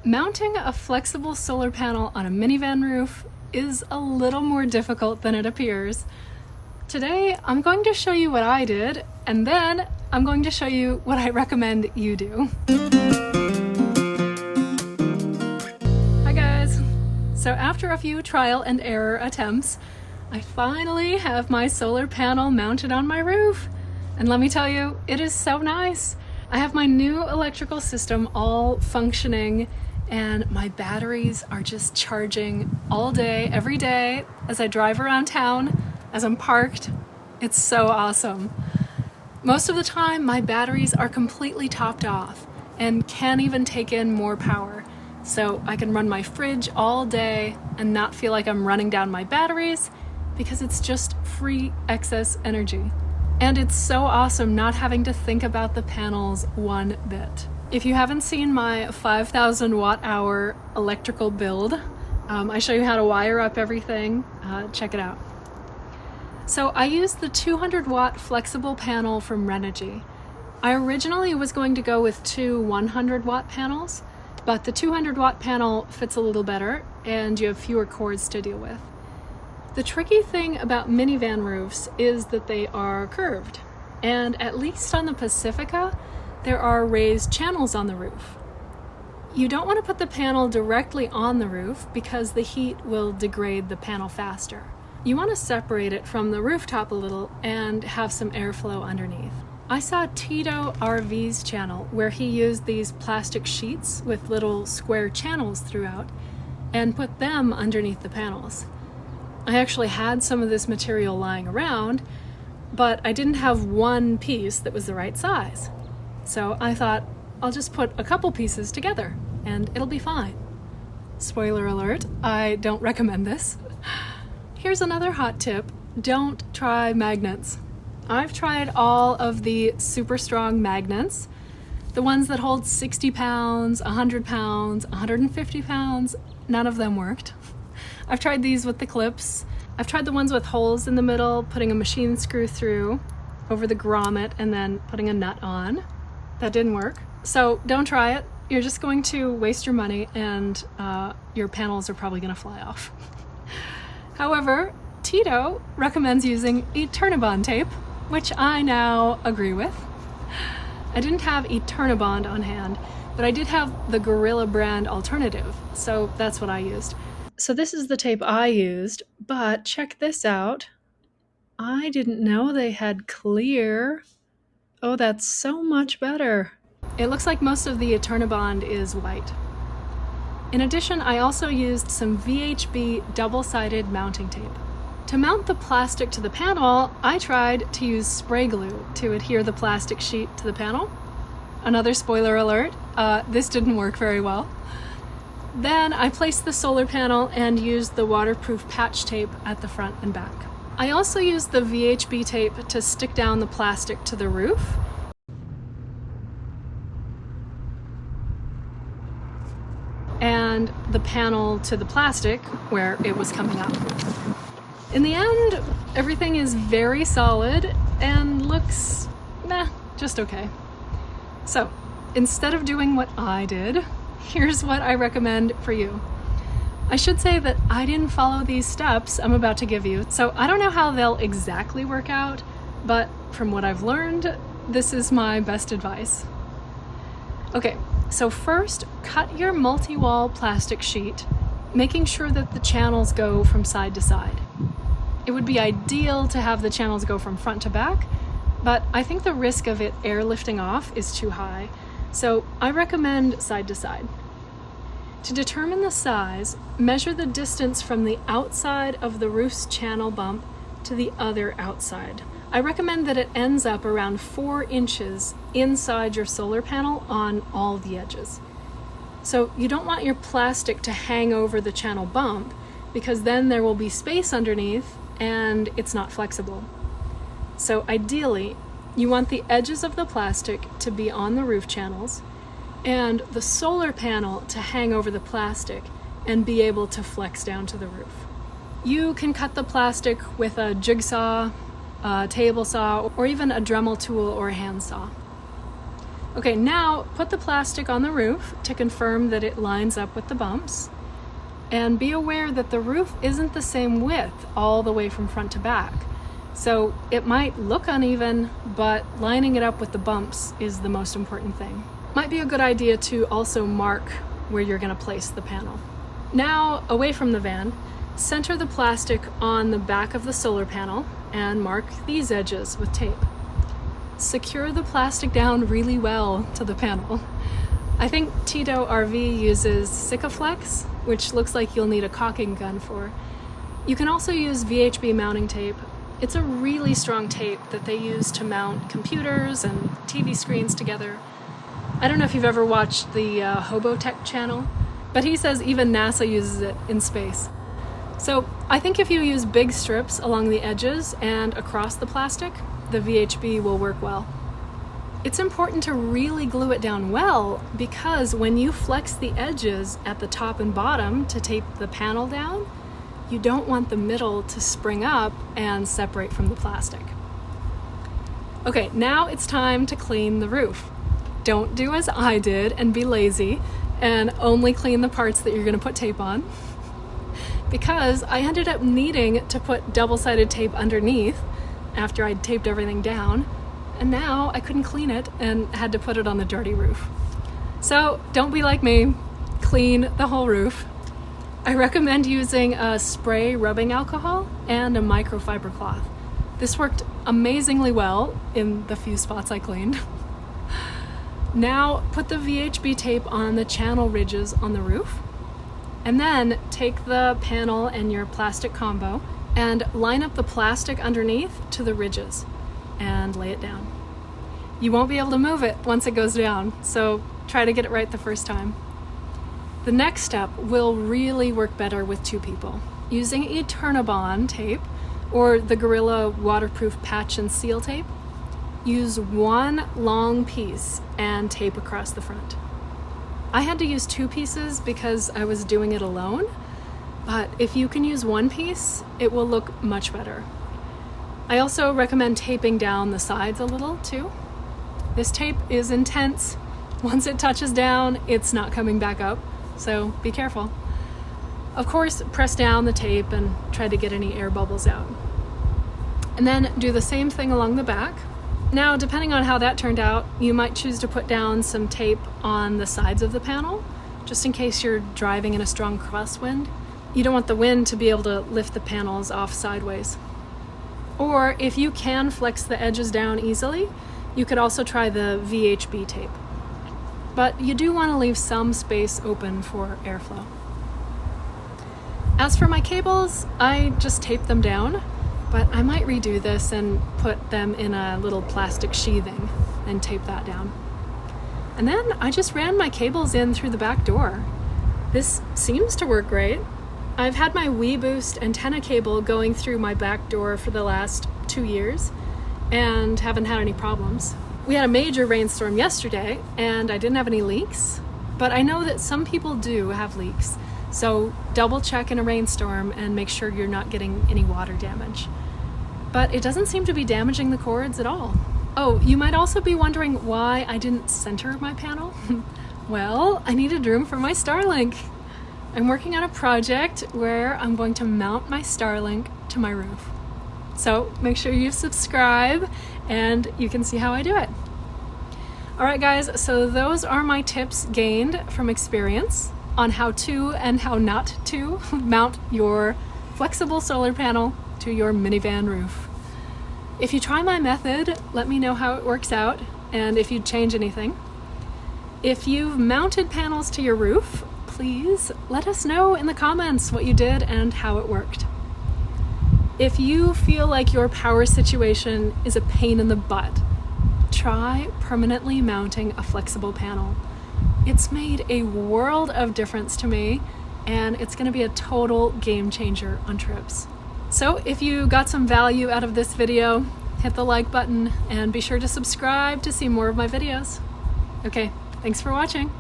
Mounting a flexible solar panel on a minivan roof is a little more difficult than it appears. Today, I'm going to show you what I did, and then I'm going to show you what I recommend you do. Hi guys! So after a few trial and error attempts, I finally have my solar panel mounted on my roof. And let me tell you, it is so nice. I have my new electrical system all functioning, and my batteries are just charging all day, every day, as I drive around town, as I'm parked. It's so awesome. Most of the time, my batteries are completely topped off and can't even take in more power. So I can run my fridge all day and not feel like I'm running down my batteries because it's just free excess energy. And it's so awesome not having to think about the panels one bit. If you haven't seen my 5,000 watt hour electrical build, I show you how to wire up everything. Check it out. So I used the 200 watt flexible panel from Renogy. I originally was going to go with two 100 watt panels, but the 200 watt panel fits a little better and you have fewer cords to deal with. The tricky thing about minivan roofs is that they are curved, and at least on the Pacifica, there are raised channels on the roof. You don't want to put the panel directly on the roof because the heat will degrade the panel faster. You want to separate it from the rooftop a little and have some airflow underneath. I saw Tito RV's channel where he used these plastic sheets with little square channels throughout and put them underneath the panels. I actually had some of this material lying around, but I didn't have one piece that was the right size. So I thought, I'll just put a couple pieces together and it'll be fine. Spoiler alert, I don't recommend this. Here's another hot tip: don't try magnets. I've tried all of the super strong magnets, the ones that hold 60 pounds, 100 pounds, 150 pounds, none of them worked. I've tried these with the clips. I've tried the ones with holes in the middle, putting a machine screw through over the grommet and then putting a nut on. That didn't work. So don't try it. You're just going to waste your money and your panels are probably going to fly off. However, Tito recommends using Eternibond tape, which I now agree with. I didn't have Eternibond on hand, but I did have the Gorilla brand alternative, so that's what I used. So this is the tape I used, but check this out. I didn't know they had clear. Oh, that's so much better. It looks like most of the Eternibond is white. In addition, I also used some VHB double-sided mounting tape. To mount the plastic to the panel, I tried to use spray glue to adhere the plastic sheet to the panel. Another spoiler alert, this didn't work very well. Then I placed the solar panel and used the waterproof patch tape at the front and back. I also used the VHB tape to stick down the plastic to the roof. And the panel to the plastic where it was coming up. In the end, everything is very solid and looks, just okay. So, instead of doing what I did, here's what I recommend for you. I should say that I didn't follow these steps I'm about to give you, so I don't know how they'll exactly work out, but from what I've learned, this is my best advice. Okay, so first, cut your multi-wall plastic sheet, making sure that the channels go from side to side. It would be ideal to have the channels go from front to back, but I think the risk of it airlifting off is too high, so I recommend side to side. To determine the size, measure the distance from the outside of the roof's channel bump to the other outside. I recommend that it ends up around 4 inches inside your solar panel on all the edges. So you don't want your plastic to hang over the channel bump because then there will be space underneath and it's not flexible. So ideally, you want the edges of the plastic to be on the roof channels and the solar panel to hang over the plastic and be able to flex down to the roof. You can cut the plastic with a jigsaw, a table saw, or even a Dremel tool or a hand saw. Okay, now put the plastic on the roof to confirm that it lines up with the bumps. And be aware that the roof isn't the same width all the way from front to back. So it might look uneven, but lining it up with the bumps is the most important thing. Might be a good idea to also mark where you're going to place the panel. Now, away from the van, center the plastic on the back of the solar panel and mark these edges with tape. Secure the plastic down really well to the panel. I think Tito RV uses Sikaflex, which looks like you'll need a caulking gun for. You can also use VHB mounting tape. It's a really strong tape that they use to mount computers and TV screens together. I don't know if you've ever watched the Hobotech channel, but he says even NASA uses it in space. So I think if you use big strips along the edges and across the plastic, the VHB will work well. It's important to really glue it down well because when you flex the edges at the top and bottom to tape the panel down, you don't want the middle to spring up and separate from the plastic. Okay, now it's time to clean the roof. Don't do as I did and be lazy and only clean the parts that you're going to put tape on, because I ended up needing to put double-sided tape underneath after I'd taped everything down, and now I couldn't clean it and had to put it on the dirty roof. So don't be like me, clean the whole roof. I recommend using a spray rubbing alcohol and a microfiber cloth. This worked amazingly well in the few spots I cleaned. Now put the VHB tape on the channel ridges on the roof, and then take the panel and your plastic combo and line up the plastic underneath to the ridges and lay it down. You won't be able to move it once it goes down, so try to get it right the first time. The next step will really work better with two people. Using Eternabond tape or the Gorilla waterproof patch and seal tape, use one long piece and tape across the front. I had to use two pieces because I was doing it alone, but if you can use one piece, it will look much better. I also recommend taping down the sides a little too. This tape is intense. Once it touches down, it's not coming back up, so be careful. Of course, press down the tape and try to get any air bubbles out. And then do the same thing along the back. Now, depending on how that turned out, you might choose to put down some tape on the sides of the panel, just in case you're driving in a strong crosswind. You don't want the wind to be able to lift the panels off sideways. Or if you can flex the edges down easily, you could also try the VHB tape. But you do want to leave some space open for airflow. As for my cables, I just taped them down, but I might redo this and put them in a little plastic sheathing and tape that down. And then I just ran my cables in through the back door. This seems to work great. I've had my WeBoost antenna cable going through my back door for the last 2 years and haven't had any problems. We had a major rainstorm yesterday and I didn't have any leaks, but I know that some people do have leaks. So double check in a rainstorm and make sure you're not getting any water damage. But it doesn't seem to be damaging the cords at all. Oh, you might also be wondering why I didn't center my panel. Well, I needed room for my Starlink. I'm working on a project where I'm going to mount my Starlink to my roof. So make sure you subscribe and you can see how I do it. All right, guys, so those are my tips gained from experience on how to and how not to mount your flexible solar panel to your minivan roof. If you try my method, let me know how it works out and if you'd change anything. If you've mounted panels to your roof, please let us know in the comments what you did and how it worked. If you feel like your power situation is a pain in the butt, try permanently mounting a flexible panel. It's made a world of difference to me, and it's going to be a total game changer on trips. So if you got some value out of this video, hit the like button and be sure to subscribe to see more of my videos. Okay, thanks for watching.